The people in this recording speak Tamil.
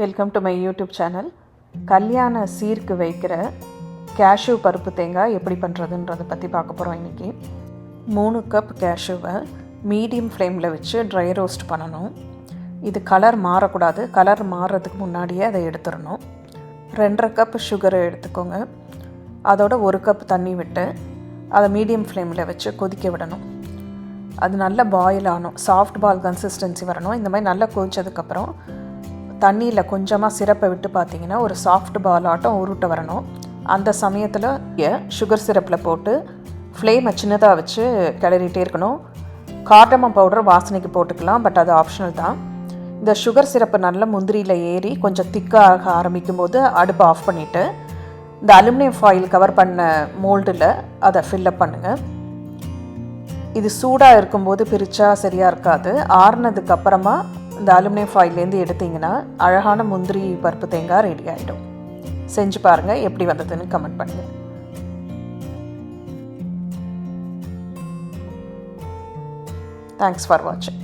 Welcome to my YouTube channel. கல்யாண சீருக்கு வைக்கிற கேஷ்யூ பருப்பு தேங்காய் எப்படி பண்ணுறதுன்றதை பற்றி பார்க்க போகிறோம் இன்றைக்கி. 3 கப் கேஷ்யூவை மீடியம் ஃப்ளேமில் வச்சு ட்ரை ரோஸ்ட் பண்ணணும். இது கலர் மாறக்கூடாது. கலர் மாறுறதுக்கு முன்னாடியே அதை எடுத்துடணும். 2.5 கப் சுகரை எடுத்துக்கோங்க. அதோட 1 கப் தண்ணி விட்டு அதை மீடியம் ஃப்ளேமில் வச்சு கொதிக்க விடணும். அது நல்லா பாயில் ஆகணும். சாஃப்ட் பால் கன்சிஸ்டன்சி வரணும். இந்த மாதிரி நல்லா கொதிச்சதுக்கப்புறம் தண்ணியில் கொஞ்சமாக சிரப்பை விட்டு பார்த்தீங்கன்னா ஒரு சாஃப்ட் பால் ஆட்டம் உருட்ட வரணும். அந்த சமயத்தில் சுகர் சிரப்பில் போட்டு ஃப்ளேமை சின்னதாக வச்சு கிளறிட்டே இருக்கணும். கார்டமம் பவுடர் வாசனைக்கு போட்டுக்கலாம், பட் அது ஆப்ஷனல் தான். இந்த சுகர் சிரப்பு நல்லா முந்திரியில் ஏறி கொஞ்சம் திக்காக ஆரம்பிக்கும் போது அடுப்பை ஆஃப் பண்ணிவிட்டு இந்த அலுமினியம் ஃபாயில் கவர் பண்ண மோல்டில் அதை ஃபில்லப் பண்ணுங்கள். இது சூடாக இருக்கும்போது பிரித்தா சரியாக இருக்காது. ஆறுனதுக்கு அப்புறமா இந்த அலுமினியம் ஃபாயிலேருந்து எடுத்திங்கன்னா அழகான முந்திரி பருப்பு தேங்காய் ரெடி ஆகிடும். செஞ்சு பாருங்கள், எப்படி வந்ததுன்னு கமெண்ட் பண்ணுங்கள். தேங்க்ஸ் ஃபார் வாட்சிங்.